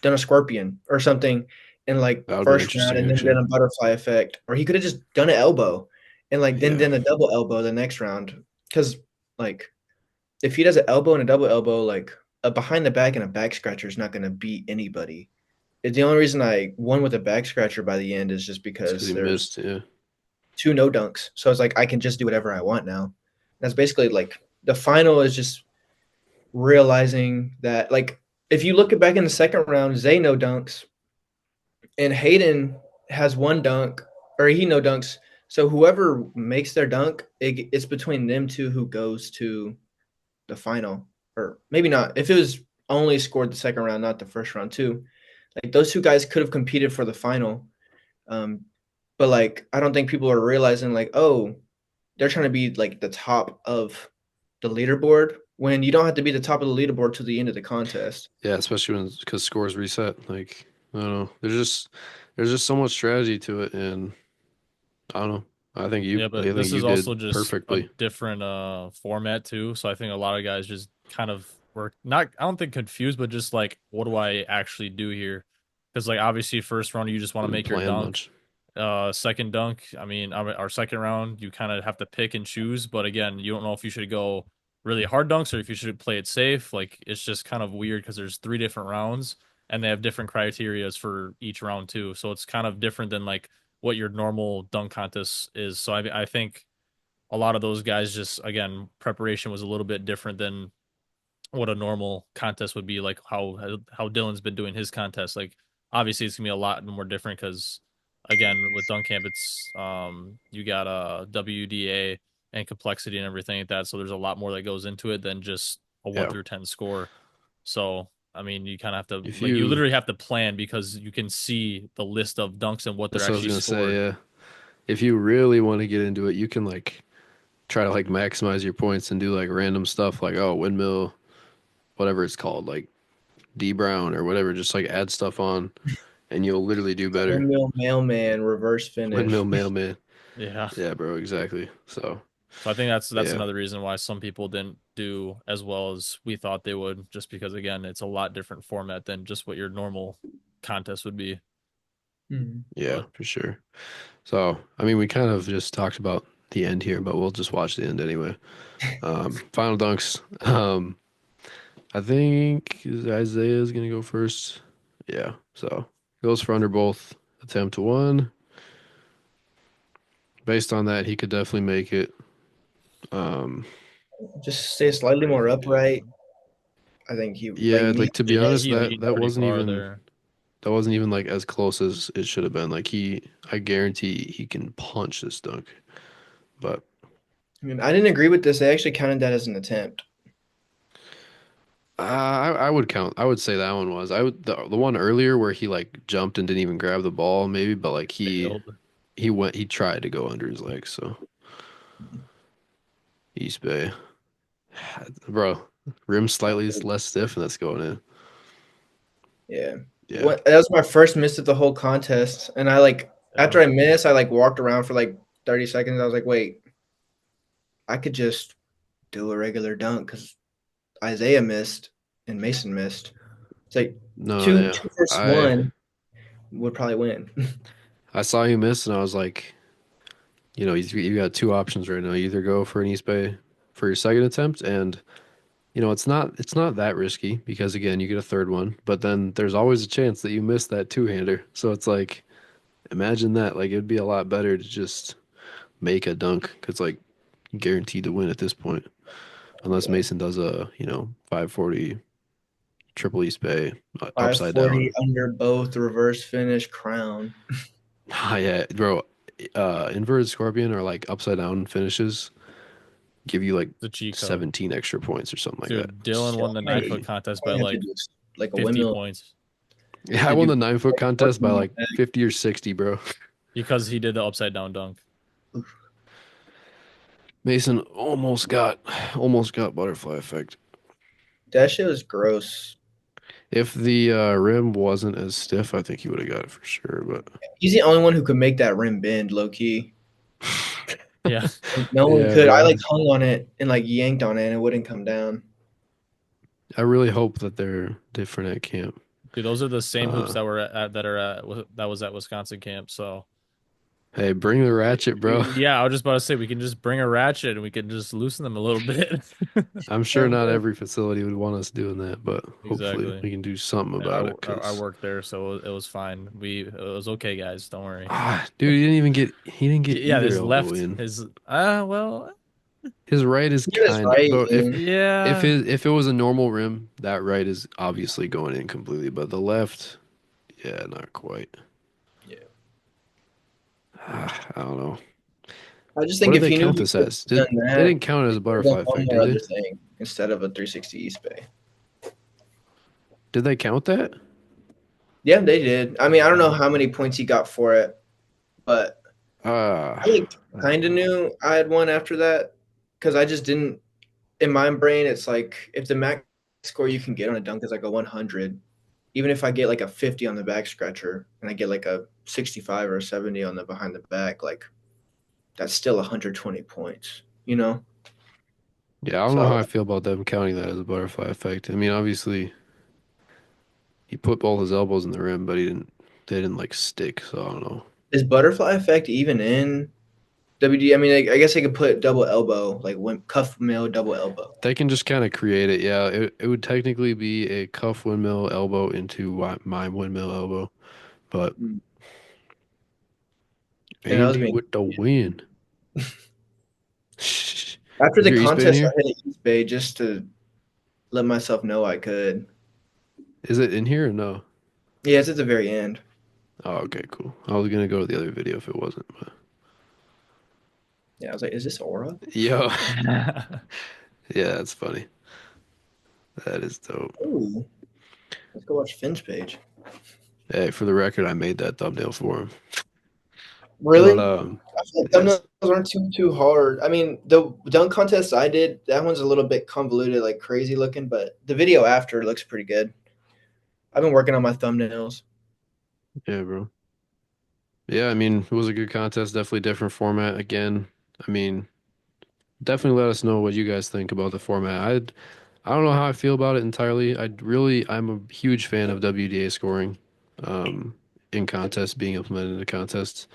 done a scorpion or something in like That would have been first round interesting, and then done actually. a butterfly effect, or he could have just done an elbow and like then Yeah. done a double elbow the next round. Because like if he does an elbow and a double elbow, like a behind the back and a back scratcher is not going to beat anybody. The only reason I won with a back scratcher by the end is just It's because because he there's missed. Yeah. two no dunks, so it's like I can just do whatever I want now. That's basically like the final is just realizing that like if you look at back in the second round, Zay no dunks and Hayden has one dunk or he no dunks. So whoever makes their dunk, it's between them two who goes to the final, or maybe not. If it was only scored the second round, not the first round too, like those two guys could have competed for the final. Um, but like I don't think people are realizing like, oh, they're trying to be like the top of the leaderboard when you don't have to be the top of the leaderboard to the end of the contest. Yeah, especially when because scores reset. Like, I don't know. They're just there's just so much strategy to it, and I don't know. Yeah, I but think this you is did also just a perfectly. different format too. So I think a lot of guys just kind of were not, I don't think confused, but just like, what do I actually do here? Because like obviously first round you just want to Didn't make your plan dunk. much. Second dunk, I mean, our second round you kind of have to pick and choose. But again, you don't know if you should go really hard dunks or if you should play it safe. Like it's just kind of weird because there's three different rounds and they have different criterias for each round too. So it's kind of different than like what your normal dunk contest is. So I think a lot of those guys just again preparation was a little bit different than what a normal contest would be. Like how Dylan's been doing his contest. Like obviously it's gonna be a lot more different because again with dunk camp it's you got a WDA and complexity and everything like that. So there's a lot more that goes into it than just a one Yeah. through 10 score. So I mean, you kind of have to If like you you, literally have to plan because you can see the list of dunks and what they're that's what I was actually gonna say. scored. Yeah. If you really want to get into it, you can like try to like maximize your points and do like random stuff like oh windmill, whatever it's called, like D Brown or whatever. Just like add stuff on, and you'll literally do better. Windmill mailman reverse finish. Windmill mailman. Yeah. Yeah, bro. Exactly. So So I think that's yeah, another reason why some people didn't do as well as we thought they would, just because again, it's a lot different format than just what your normal contest would be. Hmm. yeah, But for sure. So I mean, we kind of just talked about the end here, but we'll just watch the end anyway. Final dunks. I think Isaiah's gonna go first. Yeah, so goes for under both attempt one. Based on that, he could definitely make it. Um, Just stay slightly more crazy, dude. upright. I think he like yeah, me. like to be Yeah, honest, he leaned that pretty wasn't far even there. like as close as it should have been. Like I guarantee he can punch this dunk. But I mean, I didn't agree with this. They actually counted that as an attempt. I would count. I would say that one was. I would the one earlier where he like jumped and didn't even grab the ball, maybe. But like Failed. he tried to go under his legs. So East Bay, bro, rim slightly less stiff and that's going in. Yeah. Yeah, That was my first miss of the whole contest. And I like Yeah. after I missed, I like walked around for like 30 seconds. I was like, wait, I could just do a regular dunk because Isaiah missed and Mason missed. It's like no, two yeah. two versus one would probably win. I saw you miss and I was like, you got two options right now. You either go for an East Bay for your second attempt, and it's not that risky because again, you get a third one, but then there's always a chance that you miss that two-hander. So it's like, imagine that. Like it'd be a lot better to just make a dunk because like guaranteed to win at this point, unless Yeah. Mason does a 540 triple East Bay upside 540 down. under both reverse finish crown. Ah, yeah, bro. Inverted scorpion or like upside down finishes give you like The cheat code. 17 extra points or something like that. Dude, Dylan It's won the I 9 foot crazy. contest by might have to like do like a 50 windmill. points Yeah, I I could won do the 9 foot contest by like 50 or 60, bro. because he did the upside down dunk. Mason almost got butterfly effect. that shit was gross. If the rim wasn't as stiff, I think he would have got it for sure. He's the only one who could make that rim bend low key. But Yeah. No one yeah, could. I bro. like hung on it and like yanked on it and it wouldn't come down. I really hope that they're different at camp. Dude, those are the same hoops Uh, that were at that are at that was at Wisconsin camp. So hey, bring the ratchet, bro. yeah, I was just about to say we can just bring a ratchet and we can just loosen them a little bit. I'm sure not every facility would want us doing that, but hopefully Exactly. we can do something And about it. I Cause worked there, so it was fine. It was okay, guys. Don't worry. dude, he didn't get Yeah, either his elbow left, in. his well, His right is He was kind of, right. but And yeah. if it was a normal rim, that right is obviously going in completely, but the left, yeah, not quite. yeah. I don't know. I just What think did if they he knew count he this could as? have done They that, didn't count it as a he could have done butterfly one effect, more did they? other thing instead of a 360 East Bay. Did they count that? Yeah, they did. I mean, I don't know Yeah. how many points he got for it, but I like I don't kind of know. knew I had one after that because I just didn't. In my brain, it's like if the max score you can get on a dunk is like a 100, even if I get like a 50 on the back scratcher and I get like a 65 or a 70 on the behind the back, like that's still 120 points, you know? Yeah, I don't know how So I feel about them counting that as a butterfly effect. I mean, obviously he put both his elbows in the rim, but they didn't like stick, so I don't know. is butterfly effect even in WD? I mean, I guess I could put double elbow, like cuff mill, double elbow. They can just kind of create it. Yeah, it would technically be a cuff windmill elbow into my windmill elbow, but Mm. And I was Andy being with the win. after Is the your East Bay in contest, I here? hit an East Bay just to let myself know I could. Is it in here or no? Yeah, it's at the very end. Oh, okay, cool. I was gonna go to the other video if it wasn't, but Yeah, I was like, is this Aura? yo, yeah, that's funny. That is dope. Ooh, let's go watch Finn's page. Hey, for the record, I made that thumbnail for him. But Really? I feel like yes, thumbnails aren't too hard. I mean, the dunk contest I did, that one's a little bit convoluted, like crazy looking, but the video after looks pretty good. I've been working on my thumbnails. yeah, bro. Yeah, I mean, it was a good contest. Definitely different format again. I mean, definitely let us know what you guys think about the format. I don't know how I feel about it entirely. I'm a huge fan of WDA scoring, um, in contests being implemented into contests.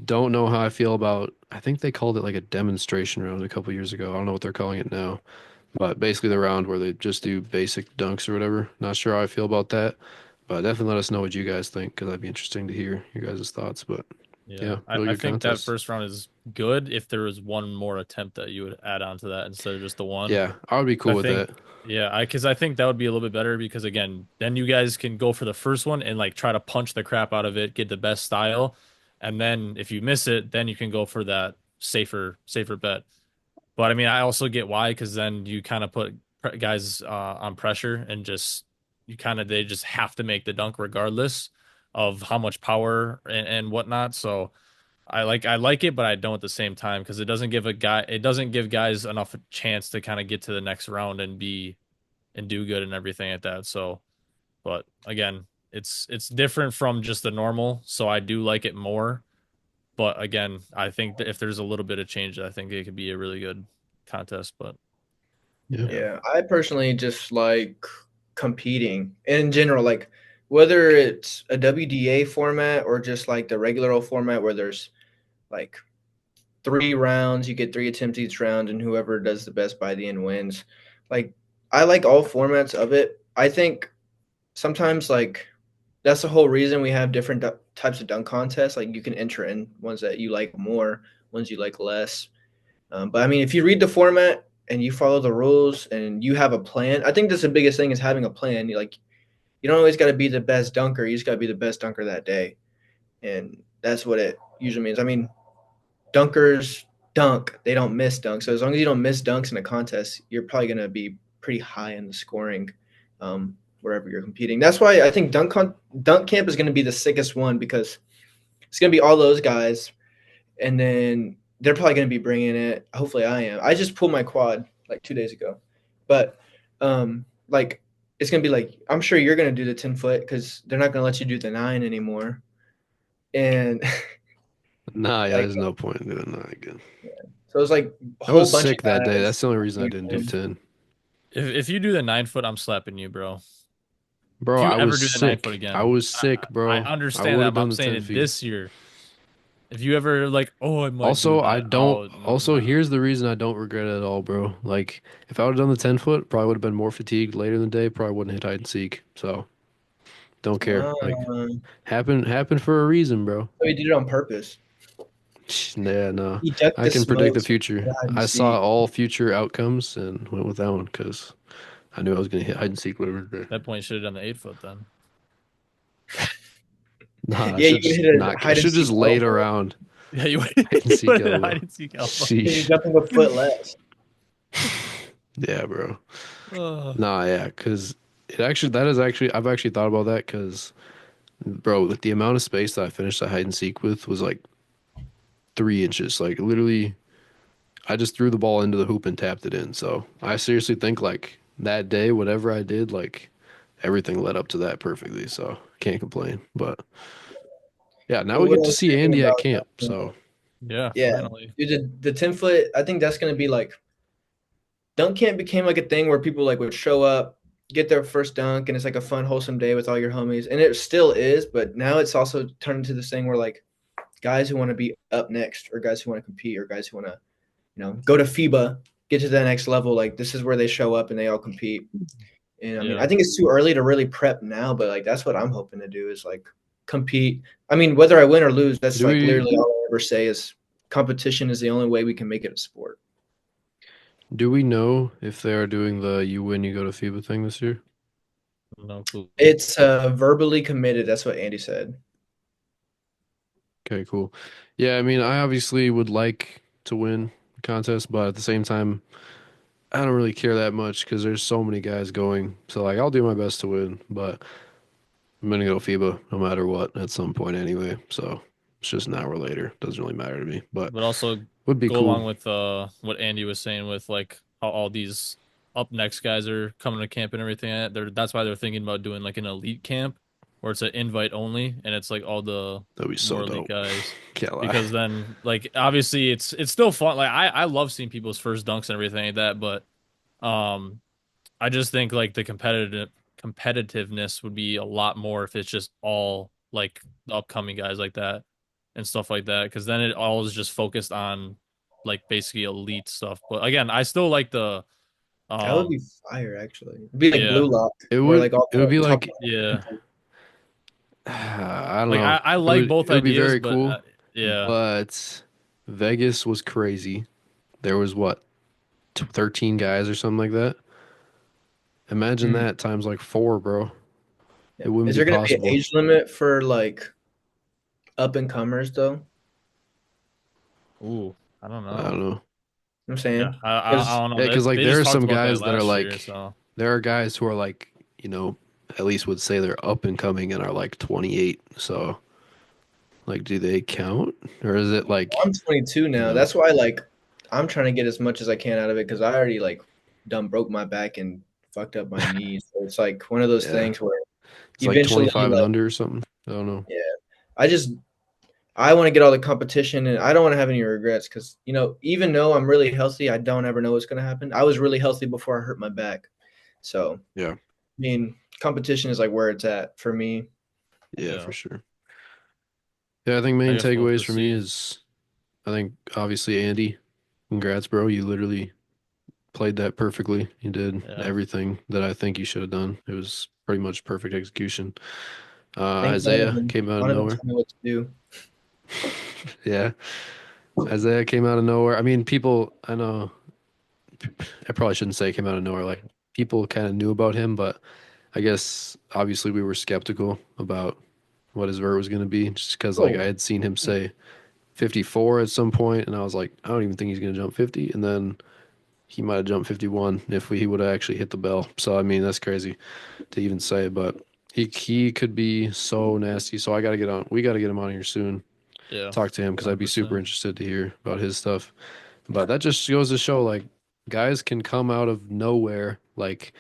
Don't know how I feel about. I think they called it like a demonstration round a couple years ago. I don't know what they're calling it now, but basically the round where they just do basic dunks or whatever. Not sure how I feel about that, but definitely let us know what you guys think because that'd be interesting to hear your guys' thoughts. But Yeah, yeah, I, really I good think that contest. first round is good if there was one more attempt that you would add on to that instead of just the one. Yeah, I would be cool I with that. think, yeah, because I think that would be a little bit better because again, then you guys can go for the first one and like try to punch the crap out of it, get the best style, and then if you miss it, then you can go for that safer bet. But I mean, I also get why because then you kind of put guys on pressure and just you kind of they just have to make the dunk regardless of how much power and whatnot. So. I like it, but I don't at the same time because it doesn't give guys enough chance to kind of get to the next round and be and do good and everything like that. So, but again, it's different from just the normal, so I do like it more. But again, I think that if there's a little bit of change, I think it could be a really good contest. But Yeah. yeah, Yeah, I personally just like competing in general, like whether it's a WDA format or just like the regular old format where there's like 3 rounds, you get 3 attempts each round, and whoever does the best by the end wins. Like, I like all formats of it. I think sometimes, like, that's the whole reason we have different types of dunk contests. Like, you can enter in ones that you like more, ones you like less. But I mean, if you read the format and you follow the rules and you have a plan, I think that's the biggest thing is having a plan. You don't always got to be the best dunker. You just got to be the best dunker that day, and that's what it usually means. I mean, dunkers dunk, they don't miss dunks. So as long as you don't miss dunks in a contest, you're probably going to be pretty high in the scoring wherever you're competing. That's why I think dunk camp is going to be the sickest one because it's going to be all those guys, and then they're probably going to be bringing it. Hopefully, I am. I just pulled my quad like 2 days ago, but like it's going to be like I'm sure you're going to do the 10 foot because they're not going to let you do the 9 anymore, and Nah, yeah, like there's no point in doing that again. so it's like a I whole was bunch of sick that day. guys That's the only reason I doing didn't do 10. 10. if you do the 9 foot, I'm slapping you, bro. If Bro, you I ever was do the 9 foot sick. I again, was I, sick, I bro. I understand would that, have but done I'm the saying 10 it feet. this year. If you ever like, oh, I might do Also, I that. don't. Oh, Also, nah. here's the reason I don't regret it at all, bro. Like, if I would have done the 10 foot, probably would have been more fatigued later in the day. Probably wouldn't hit hide and seek. So, don't care. Like, So happened for a reason, bro. he did it on purpose. Yeah, no. He ducked I the can predict the smokes future. for hide and I saw seek. all future outcomes and went with that one because I knew I was gonna hit hide and seek later in the day. At that point, you should have done the 8 foot then. Nah, I Yeah, you should can just hit not. a I hide and should seek just laid elbow around Yeah, you hide and you seek would have elbow. hide and seek elbow. because you're Sheesh. jumping a foot less. Yeah, bro. Oh, Nah, yeah, because I've actually thought about that because, bro, with the amount of space that I finished that hide and seek with was like 3 inches. Like, literally, I just threw the ball into the hoop and tapped it in. So I seriously think, like, that day, whatever I did, like, everything led up to that perfectly, so can't complain. But yeah, now But we what get I to was see saying Andy at about camp. So Yeah, yeah, finally. dude, the 10 foot, I think that's gonna be like dunk camp became like a thing where people like would show up, get their first dunk, and it's like a fun, wholesome day with all your homies. And it still is, but now it's also turned into this thing where like guys who want to be up next, or guys who want to compete, or guys who want to, go to FIBA, get to the next level. Like this is where they show up and they all compete. And I mean, Yeah. I think it's too early to really prep now, but like that's what I'm hoping to do is like compete. I mean, whether I win or lose, that's do like we literally all I ever say is competition is the only way we can make it a sport. do we know if they are doing the you win you go to FIBA thing this year? No clue. It's verbally committed. That's what Andy said. Okay, cool. Yeah, I mean, I obviously would like to win the contest, but at the same time, I don't really care that much because there's so many guys going. So like, I'll do my best to win, but I'm gonna go FIBA no matter what at some point anyway. So it's just now or later. Doesn't really matter to me, but But also would be go cool. along with what Andy was saying with like how all these up next guys are coming to camp and everything. That's why they're thinking about doing like an elite camp where it's an invite only and it's like all the That'd be more so elite dope. guys. Can't lie. Because then like obviously it's still fun. Like I love seeing people's first dunks and everything like that, but um I just think like the competitiveness would be a lot more if it's just all like the upcoming guys like that and stuff like that. Because then it all is just focused on like basically elite stuff. But again, I still like the That would be um fire, actually. It'd be like yeah Blue Lock, It where would like all it would be the top. like yeah I don't like know. I like both It would be ideas, very but cool, yeah but Vegas was crazy. There was what 13 guys or something like that. Imagine Hmm. that times like four, bro. Yeah. It wouldn't Is be there going to be an possible. age limit for like up and comers though? ooh I don't I don't know know. I'm yeah saying I because don't know Yeah, because like they there just are talked some about that guys that are last year like, so there are guys who are like, at least would say they're up and coming and are like 28. So like, do they count or is it like, I'm 22 you now. know, That's why like I'm trying to get as much as I can out of it because I already like done broke my back and fucked up my knees. So it's like one of those yeah, things where it's like eventually 25 and like under or something. I don't know. yeah, I just I want to get all the competition and I don't want to have any regrets because even though I'm really healthy, I don't ever know what's going to happen. I was really healthy before I hurt my back, so I Yeah, mean competition is like where it's at for me. yeah, for yeah sure. Yeah, I think I main guess we'll have to takeaways for me see is I think obviously Andy, congrats, bro. You literally played that perfectly. You did yeah. everything that I think you should have done. It was pretty much perfect execution. Thank Isaiah came out of Donovan nowhere. told me what to do. Yeah, Isaiah came out of nowhere. I mean, people, I know, I probably shouldn't say came out of nowhere. Like, people kind of knew about him, but I guess obviously we were skeptical about what his vert was going to be just because, like, I Oh, had seen him say 54 at some point, and I was like, I don't even think he's going to jump 50. And then he might have jumped 51 if he would have actually hit the bell. So, I mean, that's crazy to even say, but he could be so nasty. So I got to get on. We got to get him on here soon. Yeah, Talk to him because I'd be super 100%. interested to hear about his stuff. But that just goes to show like guys can come out of nowhere like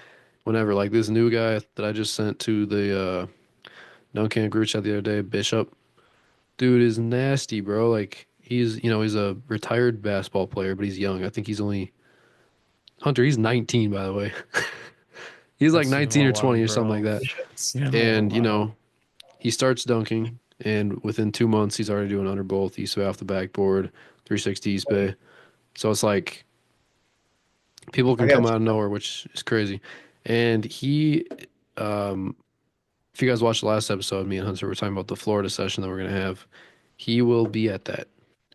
whenever. Like this new guy that I just sent to the Duncan group chat the other day, Bishop. Dude is nasty, bro. Like he's a retired basketball player, but he's young. I think he's only Hunter, he's 19 by the way. He's like That's even 19 more or 20 wild, or something like bro. that. It's even more And wild. he starts dunking and within 2 months he's already doing under both East Bay off the backboard, 360 East Bay. So it's like people I can got come out of you. nowhere, which is crazy. And um, if you guys watched the last episode, me and Hunter were talking about the Florida session that we're gonna have. He will be at that,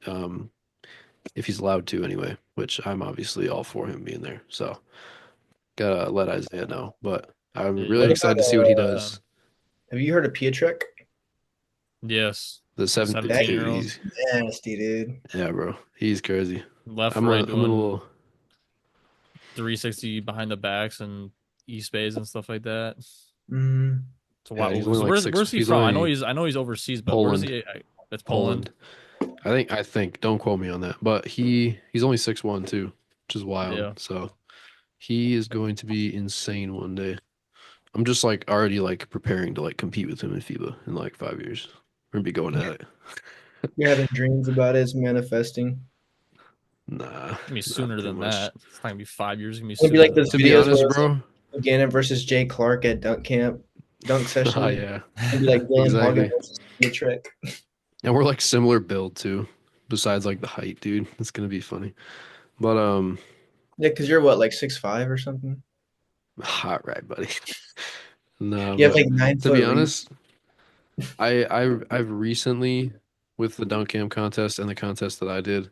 um, if he's allowed to, anyway. Which I'm obviously all for him being there. So gotta let Isaiah know. But I'm Yeah, you really What gotta about excited to see what he does. have you heard of Pietrek? yes, The the seven, 17-year-old he's Nasty, dude. yeah, bro. He's crazy. left right I'm a doing little 360 behind the backs and East Bays and stuff like that. Mm, So yeah. wow, He's only like six. where's he He's from? only I know he's overseas, but where's Poland, he? It's Poland. Poland. I think. Don't quote me on that, but he's only 6'1" too, which is wild. Yeah, So he is going to be insane one day. I'm just like already like preparing to like compete with him in FIBA in like 5 years. We're gonna be going at it. You're having dreams about it. It's manifesting. Nah, Gonna be not sooner too than much. that. It's not gonna be 5 years. It's gonna be It'd be sooner like than those To that. be videos where honest, it's like bro. Gannon versus Jay Clark at dunk camp, dunk Oh session. yeah, It'd be like Dylan Haugen exactly. versus the trick. And we're like similar build too. Besides like the height, dude. It's gonna be funny. But Yeah, because you're what, like 6'5" or something? hot right, buddy. No, You have but like nine to foot be reach. honest, I've recently with the dunk cam contest and the contest that I did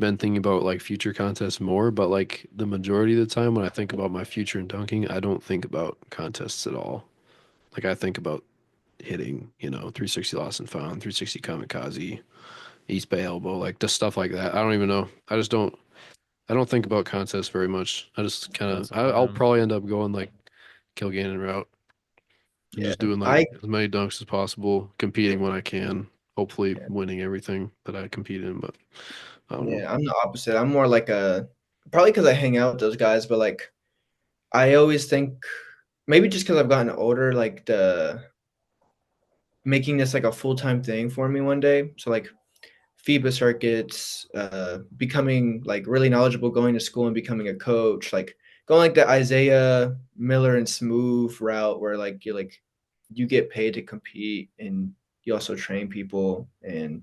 been thinking about like future contests more, but like the majority of the time when I think about my future in dunking, I don't think about contests at all. Like I think about hitting, 360 lost and found, 360 kamikaze, East Bay elbow, like just stuff like that. I don't even know. I don't think about contests very much. I just kind of That's I'll fine. probably end up going like Kilgannon route and Yeah, just doing like I as many dunks as possible, competing when I can, hopefully yeah, winning everything that I compete in, but I don't know. yeah, I'm the opposite. I'm more like a probably because I hang out with those guys, but like I always think maybe just because I've gotten older, like the making this like a full time thing for me one day. So like FIBA circuits, becoming like really knowledgeable, going to school and becoming a coach, like going like the Isaiah Miller and Smooth route where you get paid to compete and you also train people and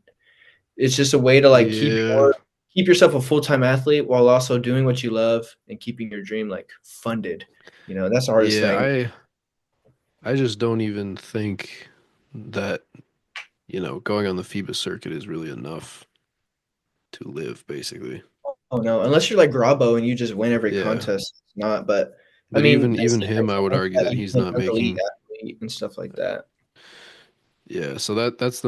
it's just a way to like Yeah, keep yourself a full time athlete while also doing what you love and keeping your dream like funded. That's the hardest yeah, thing. I just don't even think that, going on the FIBA circuit is really enough to live, basically. Oh no, unless you're like Grabo and you just win every Yeah. contest, it's not. But I But mean, even that's him, different I from would like argue that. that Like he's being not an elite making. athlete and stuff like that. Yeah, so that's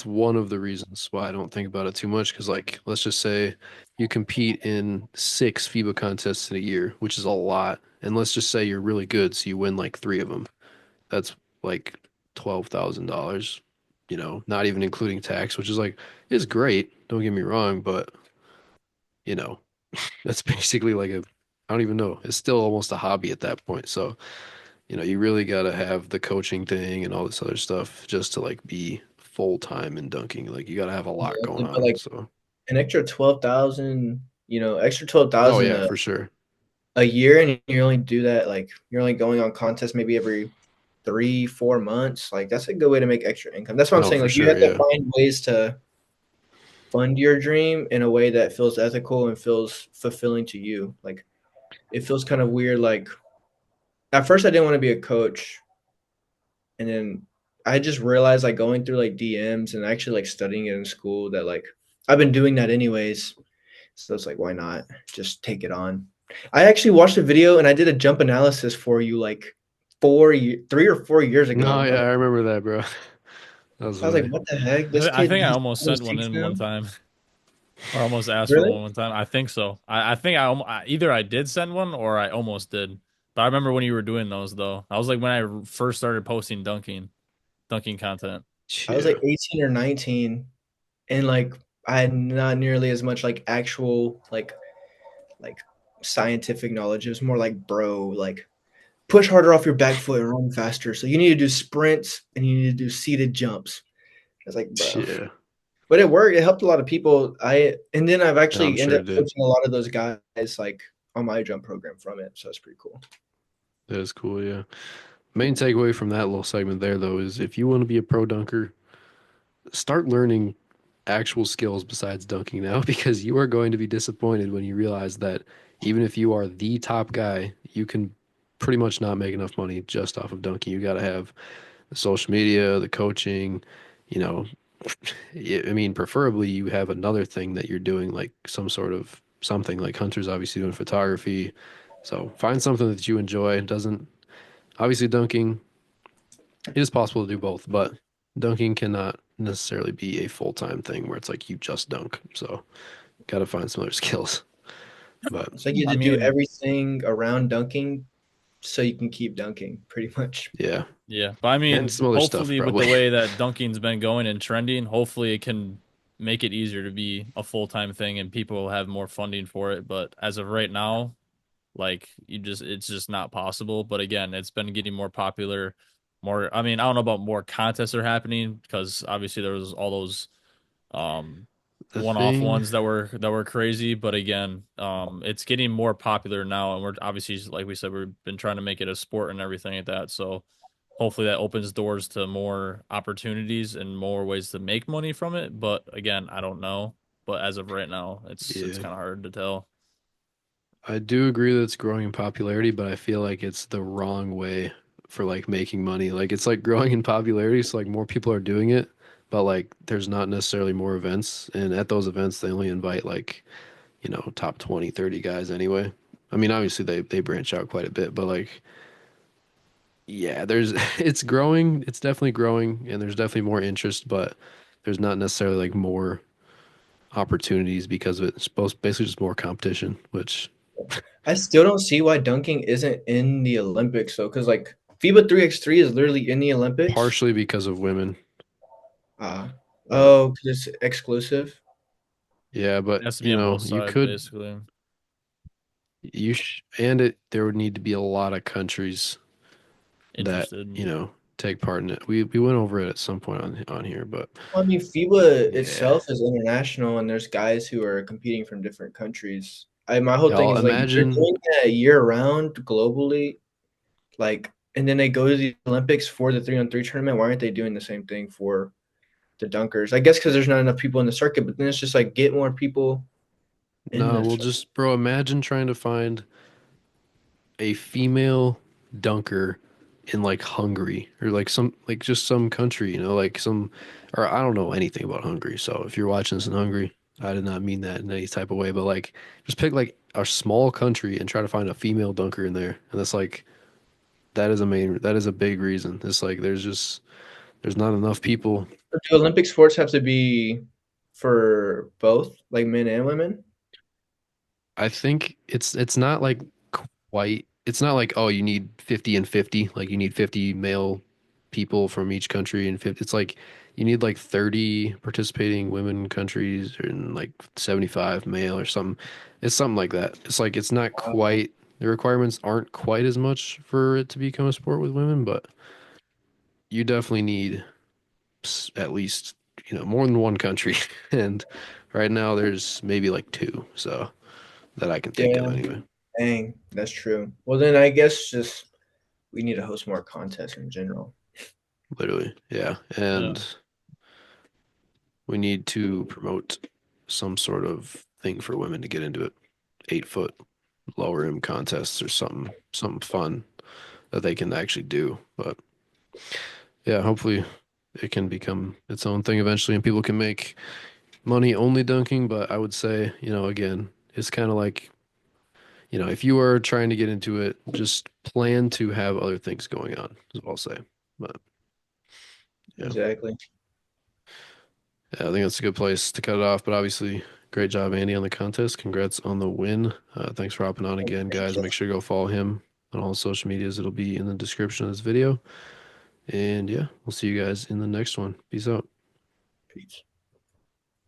one of the reasons why I don't think about it too much. Because like, let's just say you compete in 6 FIBA contests in a year, which is a lot, and let's just say you're really good, so you win like 3 of them. That's like $12,000. Not even including tax, which is like is great. Don't get me wrong, but you know, that's basically like I don't even know. It's still almost a hobby at that point. So you really got to have the coaching thing and all this other stuff just to like be full time in dunking. Like you got to have a lot going Yeah, but on. like So, an extra 12,000, extra twelve oh thousand yeah, for sure. a year, and you only do that like you're only going on contests maybe every 3-4 months. Like that's a good way to make extra income. That's what I'm Oh, saying. for Like you sure. have to Yeah. find ways to fund your dream in a way that feels ethical and feels fulfilling to you. Like it feels kind of weird. Like at first I didn't want to be a coach, and then I just realized like going through like DMs and actually like studying it in school that like I've been doing that anyways. So it's like why not just take it on? I actually watched a video and I did a jump analysis for you like 3 or 4 years No, ago. yeah, I remember that, bro. That was I was like, funny. what the heck? This I kid, think I he's almost sent one 26 in one now. time, or almost asked for Really? one time. I think so. I think either I did send one or I almost did. But I remember when you were doing those though. I was like when I first started posting dunking content. I was like Yeah. 18 or 19, and like I had not nearly as much like actual like scientific knowledge. It was more like bro, like push harder off your back foot and run faster. So you need to do sprints and you need to do seated jumps. I was like, bro. Yeah. But it worked. It helped a lot of people. And then I've I'm actually ended sure up it did. coaching a lot of those guys like on my jump program from it. So it's pretty cool. That is cool. Yeah. Main takeaway from that little segment there, though, is if you want to be a pro dunker, start learning actual skills besides dunking now because you are going to be disappointed when you realize that even if you are the top guy, you can pretty much not make enough money just off of dunking. You got to have the social media, the coaching, you know, I mean, preferably you have another thing that you're doing, like some sort of something like Hunter's obviously doing photography. So find something that you enjoy. It doesn't obviously dunking, it is possible to do both, but dunking cannot necessarily be a full-time thing where it's like you just dunk. So got to find some other skills. But It's like you I have to do mean, everything around dunking so you can keep dunking, pretty much. yeah, yeah, but I and mean, some other stuff hopefully with the probably. way that dunking's been going and trending, hopefully it can make it easier to be a full-time thing and people will have more funding for it. But as of right now, Like it's just not possible. But again, it's been getting more popular. More, I mean, I don't know about more contests are happening because obviously there was all those um The one-off thing, ones that were crazy. But again, it's getting more popular now, and we're obviously, like we said, we've been trying to make it a sport and everything like that. So hopefully that opens doors to more opportunities and more ways to make money from it. But again, I don't know. But as of right now, it's yeah. kind of hard to tell. I do agree that it's growing in popularity, but I feel like it's the wrong way for like making money. Like it's like growing in popularity, so like more people are doing it, but like there's not necessarily more events. And at those events, they only invite like, top 20, 30 guys anyway. I mean, obviously they branch out quite a bit, but like yeah, there's it's growing, it's definitely growing, and there's definitely more interest, but there's not necessarily like more opportunities because of it. It's supposed basically just more competition, which I still don't see why dunking isn't in the Olympics though, because like FIBA 3x3 is literally in the Olympics. partially because of women. Ah, But oh, 'cause it's exclusive. yeah, It but has to be on both you sides, could basically. you sh and it there would need to be a lot of countries that, Interested. take part in it. We went over it at some point on here, but Well, I mean, FIBA yeah. itself is international, and there's guys who are competing from different countries. My whole thing Y'all is like if you're imagine doing that year round globally, like, and then they go to the Olympics for the 3-on-3 tournament. Why aren't they doing the same thing for the dunkers? I guess because there's not enough people in the circuit. But then it's just like get more people in no, the. we'll just bro, imagine trying to find a female dunker in like Hungary or like some like just some country, like some or I don't know anything about Hungary. So if you're watching this in Hungary, I did not mean that in any type of way, but like just pick like a small country and try to find a female dunker in there. And that's like that is a big reason. It's like there's not enough people. Do Olympic sports have to be for both, like men and women? I think it's not like quite it's not like oh you need 50 and 50 like you need 50 male people from each country and 50 it's like you need like 30 participating women countries and like 75 male or something. It's something like that. It's like it's not quite the requirements aren't quite as much for it to become a sport with women, but you definitely need at least more than one country and right now there's maybe like two so that I can think of Yeah, anyway. dang, that's true. Well, then I guess just we need to host more contests in general. Literally, yeah. Yeah. And we need to promote some sort of thing for women to get into it. 8 foot lower rim contests or something fun that they can actually do. But yeah, hopefully it can become its own thing eventually and people can make money only dunking. But I would say, again, it's kind of like, if you are trying to get into it, just plan to have other things going on, is what I'll say. But yeah. Exactly. Yeah, I think that's a good place to cut it off. But obviously, great job, Andy, on the contest. Congrats on the win. Thanks for hopping on again, Thank guys. you. Make sure to go follow him on all social medias. It'll be in the description of this video. And yeah, we'll see you guys in the next one. Peace out. Peace.